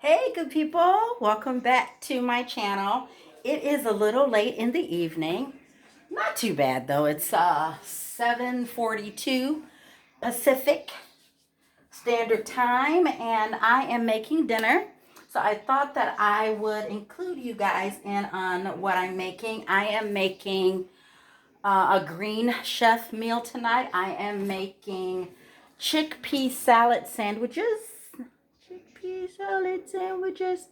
Hey, good people. Welcome back to my channel. It is a little late in the evening. Not too bad though. It's 7:42 Pacific Standard Time and I am making dinner. So I thought that I would include you guys in on what I'm making. I am making a green chef meal tonight. I am making chickpea salad sandwiches. Chickpea salad sandwiches.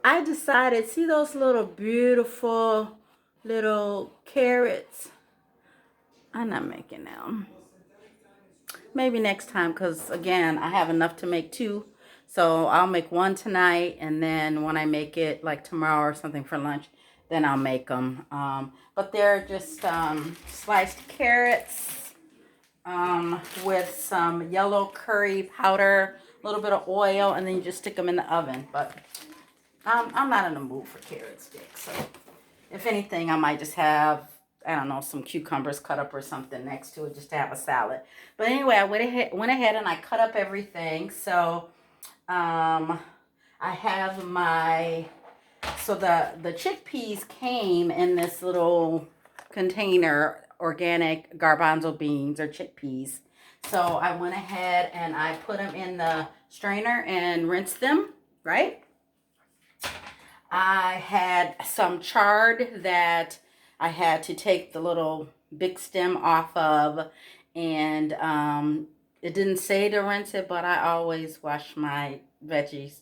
I decided, see those little beautiful little carrots? I'm not making them. Maybe next time, because again, I have enough to make two. So I'll make one tonight, and then when I make it like tomorrow or something for lunch, then I'll make them. But they're just sliced carrots with some yellow curry powder, a little bit of oil, and then you just stick them in the oven. But I'm not in the mood for carrot sticks, so if anything, I might just have, I don't know, some cucumbers cut up or something next to it just to have a salad. But anyway, I went ahead and I cut up everything. So I have my, so the chickpeas came in this little container, organic garbanzo beans or chickpeas. So I went ahead and I put them in the strainer and rinsed them, right? I had some chard that I had to take the little big stem off of, and it didn't say to rinse it, but I always wash my veggies.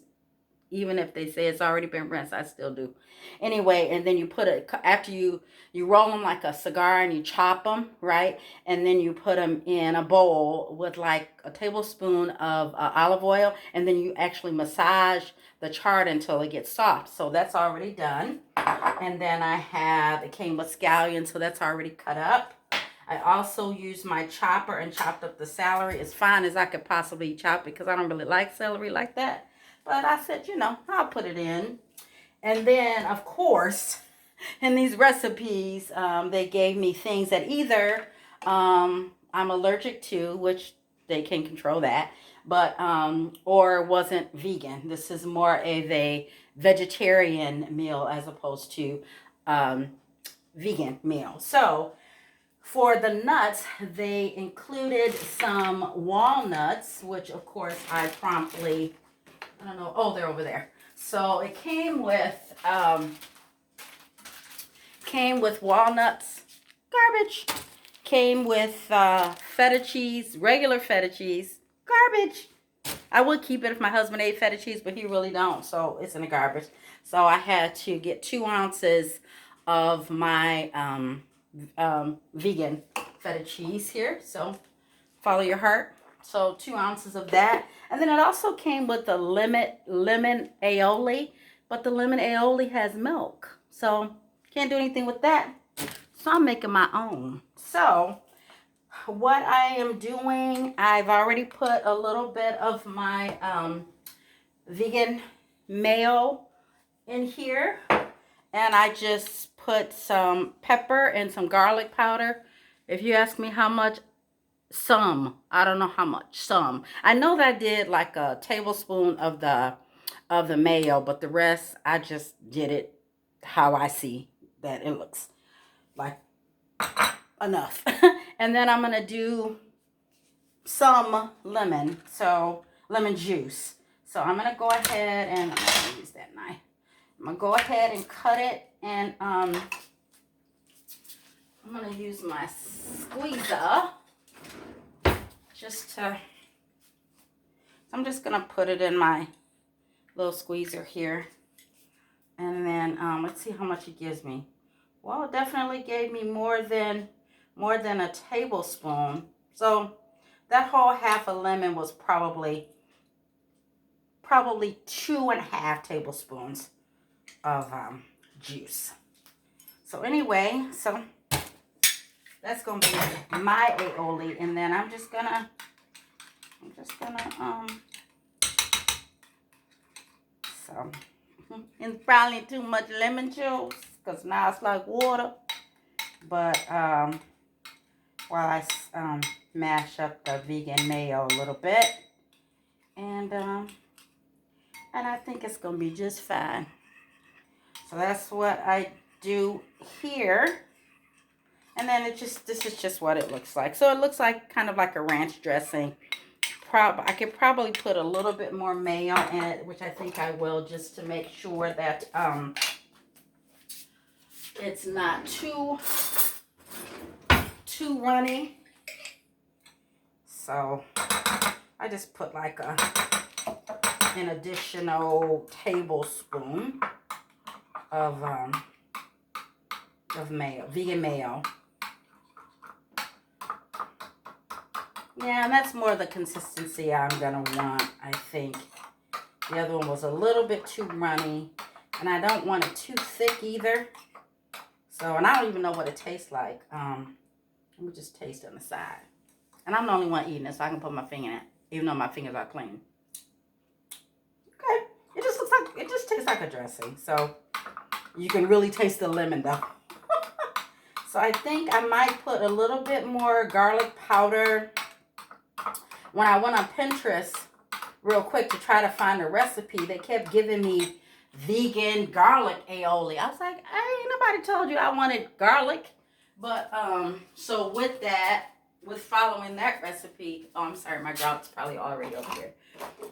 Even if they say it's already been rinsed, I still do. Anyway, and then you put it, after you roll them like a cigar and you chop them, right? And then you put them in a bowl with like a tablespoon of olive oil, and then you actually massage the chard until it gets soft. So that's already done. And then it came with scallions, so that's already cut up. I also used my chopper and chopped up the celery as fine as I could possibly chop because I don't really like celery like that. But I said, I'll put it in. And then, of course, in these recipes, they gave me things that either I'm allergic to, which they can control that, but or wasn't vegan. This is more of a vegetarian meal as opposed to vegan meal. So for the nuts, they included some walnuts, which of course I promptly, I don't know, oh, they're over there. So it came with walnuts, garbage. Came with feta cheese, regular feta cheese, garbage. I would keep it if my husband ate feta cheese, but he really don't, so it's in the garbage. So I had to get 2 ounces of my vegan feta cheese here. So follow your heart. So 2 ounces of that. And then it also came with the lemon aioli, but the lemon aioli has milk. So can't do anything with that. So I'm making my own. So what I am doing, I've already put a little bit of my vegan mayo in here. And I just put some pepper and some garlic powder. If you ask me how much, some. I don't know how much. Some. I know that I did like a tablespoon of the mayo, but the rest I just did it how I see that it looks like enough. And then I'm gonna do some lemon, so lemon juice. So I'm gonna go ahead and I'm gonna use that knife. I'm gonna go ahead and cut it, and I'm gonna use my squeezer just to. I'm just gonna put it in my little squeezer here, and then let's see how much it gives me. Well, it definitely gave me more than a tablespoon. So that whole half a lemon was probably 2.5 tablespoons of juice. So anyway, so that's gonna be my aioli, and then I'm just gonna so it's probably too much lemon juice because now it's like water. But while I mash up the vegan mayo a little bit, and And I think it's going to be just fine. So that's what I do here. And then this is just what it looks like. So it looks like kind of like a ranch dressing. I could probably put a little bit more mayo in it, which I think I will, just to make sure that it's not too runny. So I just put like an additional tablespoon of mayo, vegan mayo. Yeah, and that's more the consistency I'm gonna want, I think. The other one was a little bit too runny, and I don't want it too thick either. So, and I don't even know what it tastes like. Let me just taste on the side. And I'm the only one eating it, so I can put my finger in it, even though my fingers are clean. Okay, it just tastes like a dressing. So you can really taste the lemon though. So I think I might put a little bit more garlic powder. When I went on Pinterest real quick to try to find a recipe, they kept giving me vegan garlic aioli. I was like, ain't nobody told you I wanted garlic. But so with that, with following that recipe, oh, I'm sorry, my garlic's probably already over here.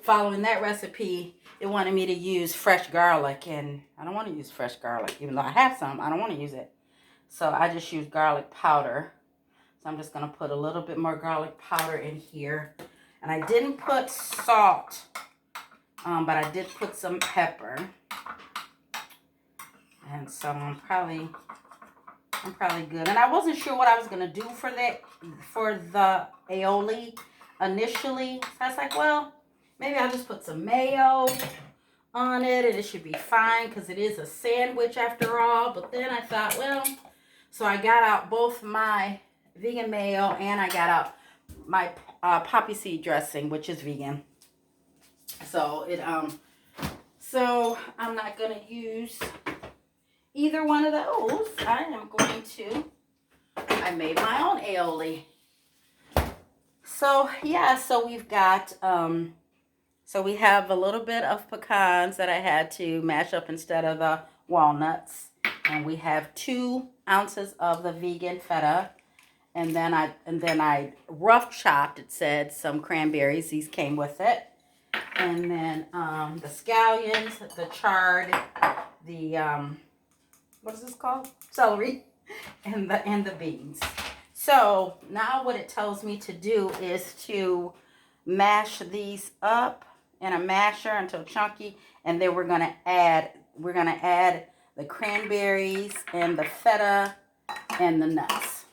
Following that recipe, it wanted me to use fresh garlic, and I don't want to use fresh garlic. Even though I have some, I don't want to use it. So I just use garlic powder. So I'm just going to put a little bit more garlic powder in here. And I didn't put salt, but I did put some pepper. And so I'm probably good. And I wasn't sure what I was going to do for the aioli initially. So I was like, well, maybe I'll just put some mayo on it and it should be fine because it is a sandwich after all. But then I thought, well, so I got out both my vegan mayo and I got out my poppy seed dressing, which is vegan. So so I'm not going to use either one of those. I made my own aioli. So yeah, so we've got, so we have a little bit of pecans that I had to mash up instead of the walnuts. And we have 2 ounces of the vegan feta. And then I rough chopped, it said, some cranberries. These came with it. And then the scallions, the chard, the what is this called? Celery, and the beans. So now what it tells me to do is to mash these up in a masher until chunky, and then we're gonna add the cranberries and the feta and the nuts.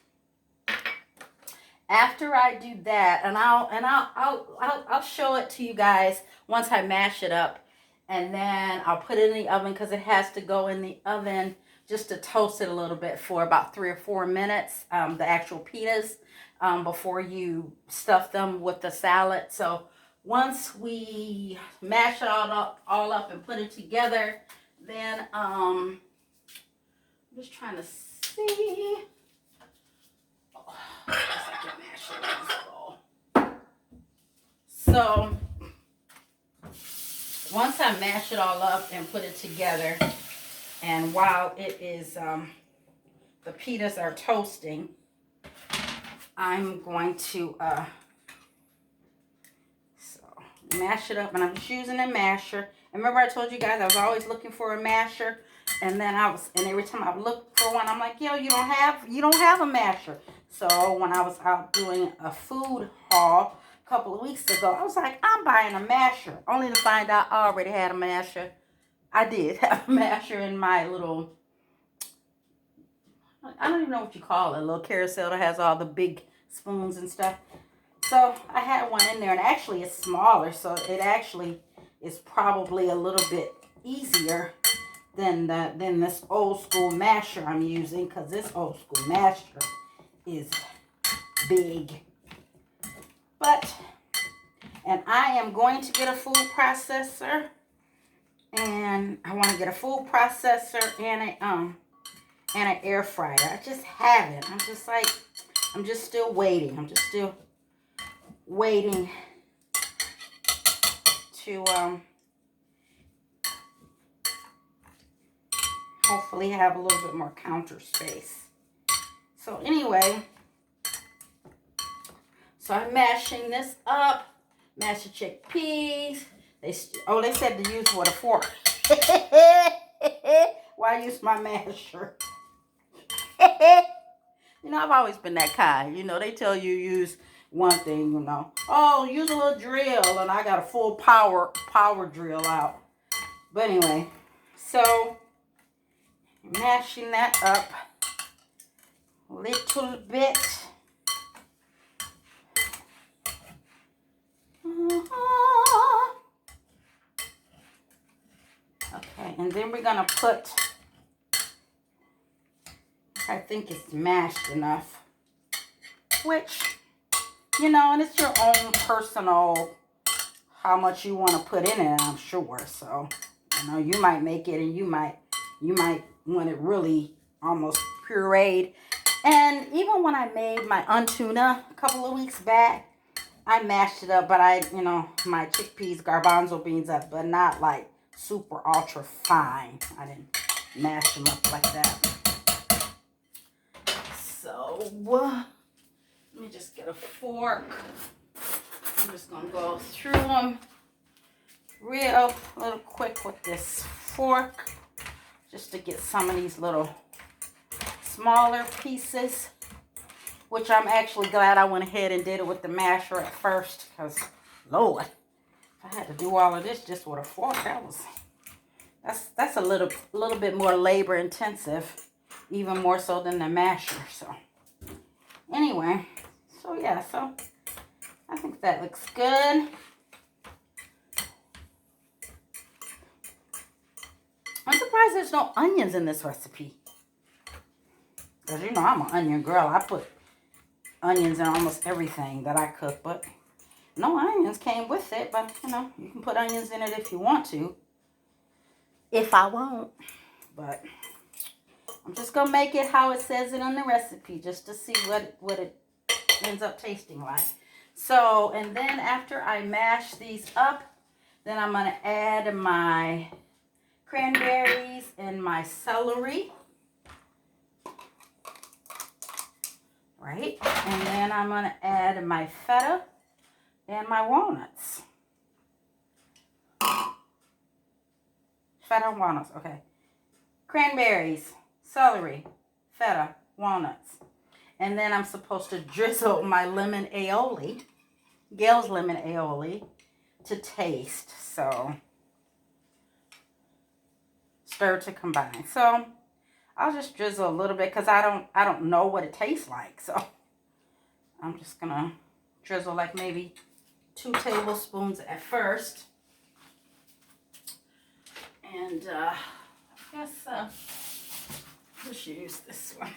After I do that, and I'll show it to you guys once I mash it up, and then I'll put it in the oven because it has to go in the oven just to toast it a little bit for about 3 or 4 minutes, the actual pitas, before you stuff them with the salad. So once we mash it all up and put it together, then I'm just trying to see. So once I mash it all up and put it together, and while it is the pitas are toasting, I'm going to mash it up, and I'm just using a masher. And remember I told you guys I was always looking for a masher, and every time I looked for one, I'm like, yo, you don't have a masher. So when I was out doing a food haul a couple of weeks ago, I was like, I'm buying a masher, only to find out I already had a masher. I did have a masher in my little, I don't even know what you call it, a little carousel that has all the big spoons and stuff. So I had one in there, and actually it's smaller, so it actually is probably a little bit easier than this old school masher I'm using, because this old school masher is big. And I am going to get a food processor, and I want to get a food processor and an air fryer. I just haven't. I'm just still waiting. I'm just still waiting to hopefully have a little bit more counter space. So anyway, so I'm mashing this up. Mash the chickpeas. They said to use with a fork. Why use my masher? You know, I've always been that kind. You know, they tell you use one thing, you know. Oh, use a little drill, and I got a full power drill out. But anyway, so mashing that up a little bit. Okay, and then we're gonna put, I think it's mashed enough, which, you know, and it's your own personal, how much you want to put in it, I'm sure. So, you know, you might make it and you might want it really almost pureed. And even when I made my untuna a couple of weeks back, I mashed it up, but you know, my chickpeas, garbanzo beans up, but not like super ultra fine. I didn't mash them up like that. So, let me just get a fork. I'm just going to go through them real little quick with this fork, just to get some of these little smaller pieces, which I'm actually glad I went ahead and did it with the masher at first, because Lord, if I had to do all of this just with a fork, that's a little bit more labor intensive, even more so than the masher. So anyway, so yeah, so I think that looks good. I'm surprised there's no onions in this recipe, because you know I'm an onion girl. I put onions in almost everything that I cook, but no onions came with it. But you know, you can put onions in it if you want to. If I won't, but I'm just gonna make it how it says it on the recipe, just to see what it ends up tasting like. So, and then after I mash these up, then I'm gonna add my cranberries and my celery. Right, and then I'm gonna add my feta and my walnuts. Feta and walnuts, okay. Cranberries, celery, feta, walnuts. And then I'm supposed to drizzle my lemon aioli, Gail's lemon aioli, to taste. So, stir to combine. So, I'll just drizzle a little bit because I don't know what it tastes like. So, I'm just gonna drizzle like maybe 2 tablespoons at first. And I guess let's use this one,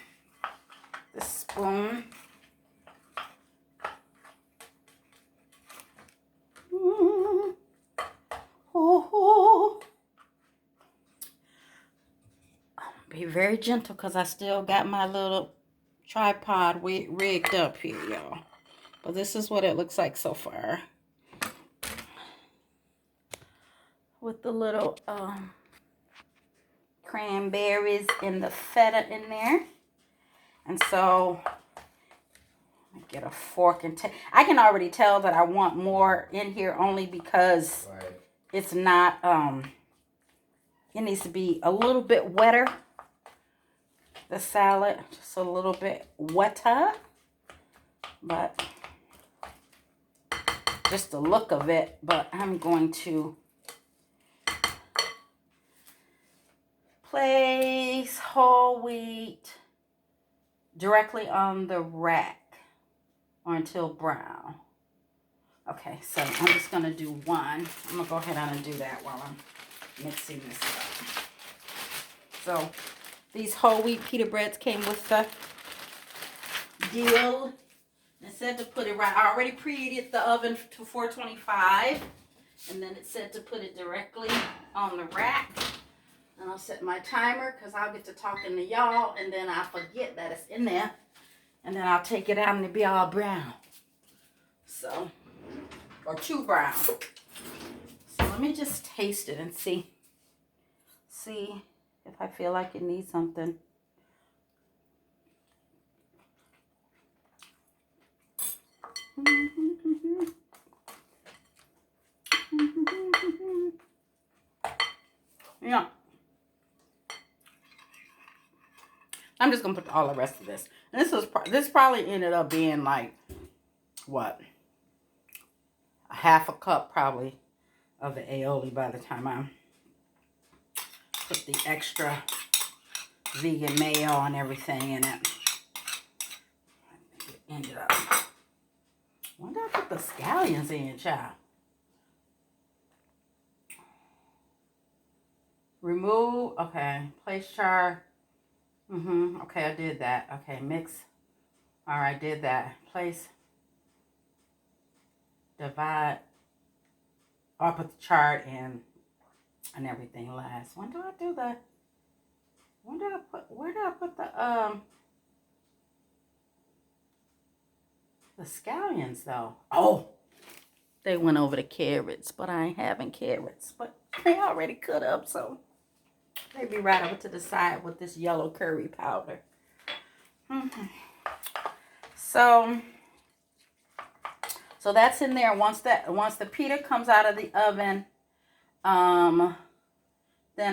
this spoon. Be very gentle because I still got my little tripod rigged up here, y'all. But this is what it looks like so far, with the little cranberries and the feta in there. And so get a fork and I can already tell that I want more in here, only because it's not it needs to be a little bit wetter, the salad, just a little bit wetter, but just the look of it. But I'm going to place whole wheat directly on the rack or until brown. Okay, so I'm just going to do one. I'm going to go ahead and do that while I'm mixing this up. So these whole wheat pita breads came with the deal. It said to put it right. I already preheated the oven to 425. And then it said to put it directly on the rack. And I'll set my timer because I'll get to talking to y'all. And then I'll forget that it's in there. And then I'll take it out and it'll be all brown. So, or too brown. So let me just taste it and see. See, if I feel like it needs something. Yeah. I'm just gonna put all the rest of this. And this probably ended up being like what, a half a cup probably of the aioli by the time I put the extra vegan mayo and everything in it. It ended up. When did I put the scallions in, child? Remove. Okay. Place char. Okay, I did that. Okay, mix. All right, did that. Place. Divide. I'll put the chart in and everything last. When do I do the? When did I put? Where did I put the scallions though? Oh, they went over the carrots, but I ain't having carrots. But they already cut up, so they be right over to the side with this yellow curry powder. So that's in there. Once the pita comes out of the oven, then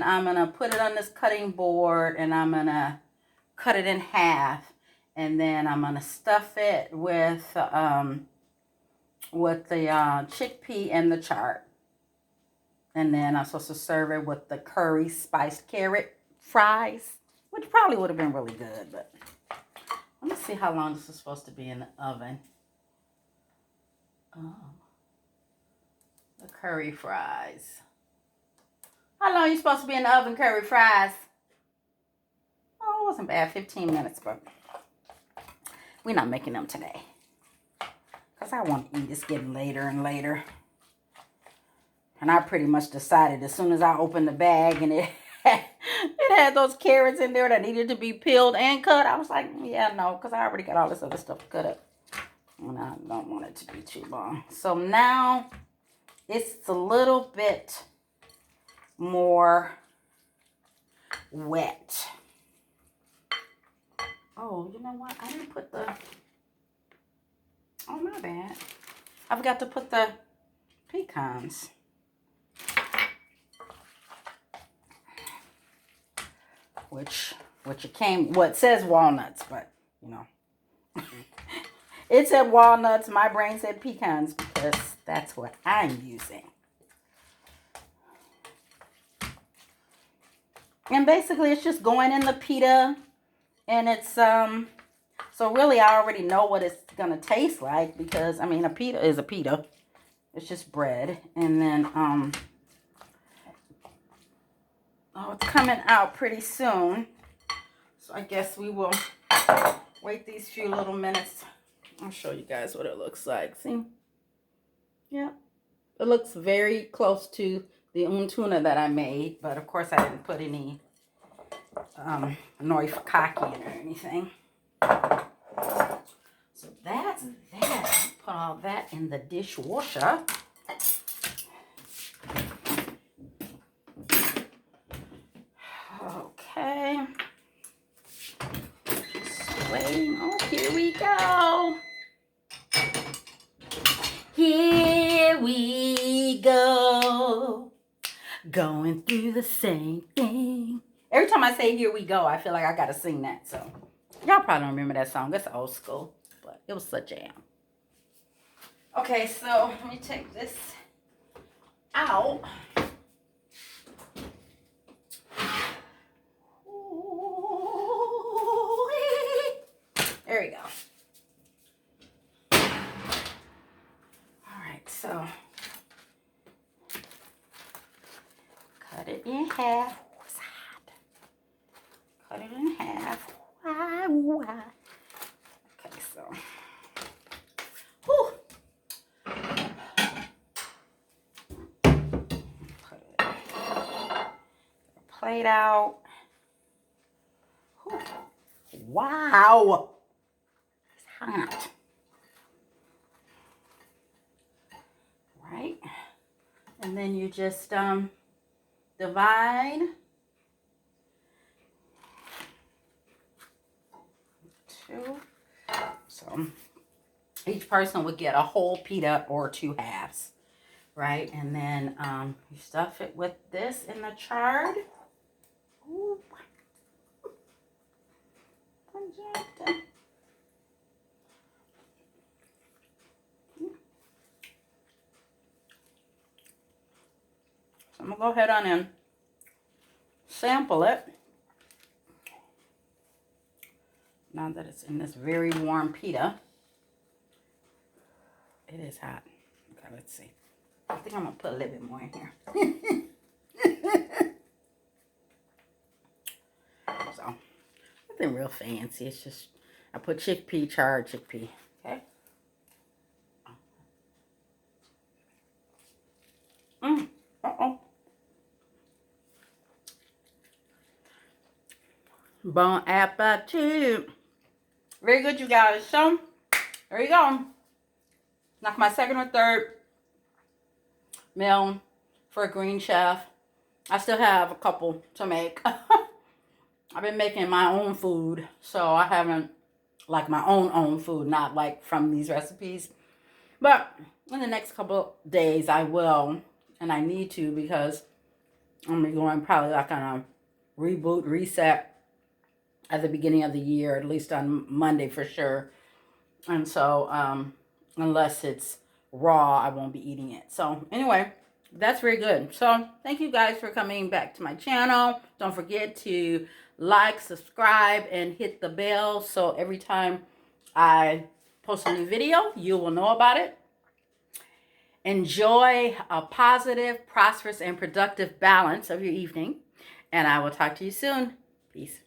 I'm gonna put it on this cutting board and I'm gonna cut it in half, and then I'm gonna stuff it with the chickpea and the chard, and then I'm supposed to serve it with the curry spiced carrot fries, which probably would have been really good. But let me see how long this is supposed to be in the oven. The curry fries. How long are you supposed to be in the oven, curry fries? Oh, it wasn't bad, 15 minutes, but we're not making them today. Because I want to eat. It's getting later and later. And I pretty much decided as soon as I opened the bag and it had those carrots in there that needed to be peeled and cut, I was like, yeah, no, because I already got all this other stuff cut up. And I don't want it to be too long. So now it's a little bit more wet. Oh, you know what? I didn't put the... Oh, my bad. I forgot to put the pecans. Which it came... Well, it says walnuts, but, you know. It said walnuts. My brain said pecans because that's what I'm using. And basically, it's just going in the pita. And it's, so really, I already know what it's going to taste like because, I mean, a pita is a pita. It's just bread. And then, oh, it's coming out pretty soon. So I guess we will wait these few little minutes. I'll show you guys what it looks like. See? Yeah. It looks very close to the tuna that I made. But, of course, I didn't put any nori fakaki in or anything. So that's that. Put all that in the dishwasher. Okay. Just waiting. Oh, here we go. Here we go. Going through the same thing. Every time I say here we go, I feel like I gotta sing that. So y'all probably don't remember that song. It's old school, but it was such a jam. Okay, so let me take this out. There we go. All right, so cut it in half. Cut it in half. Okay, so. Whew. Put it. Plate out. Whew. Wow. It's hot. Right? And then you just divide 2. So each person would get a whole pita or 2 halves, right? And then you stuff it with this in the chard. Ooh. So I'm going to go ahead on and sample it. Now that it's in this very warm pita. It is hot. Okay, let's see. I think I'm going to put a little bit more in here. So, nothing real fancy. It's just, I put chickpea, charred chickpea. Okay. Uh-oh. Bon appetit. Very good, you guys. So, there you go. Like my second or third meal for a Green Chef. I still have a couple to make. I've been making my own food, so I haven't, like my own food, not like from these recipes. But in the next couple days, I will, and I need to, because I'm going probably like on a reboot, reset at the beginning of the year, at least on Monday for sure. And so, unless it's raw, I won't be eating it. So anyway, that's very good. So thank you guys for coming back to my channel. Don't forget to like, subscribe, and hit the bell, so every time I post a new video, you will know about it. Enjoy a positive, prosperous, and productive balance of your evening, and I will talk to you soon. Peace.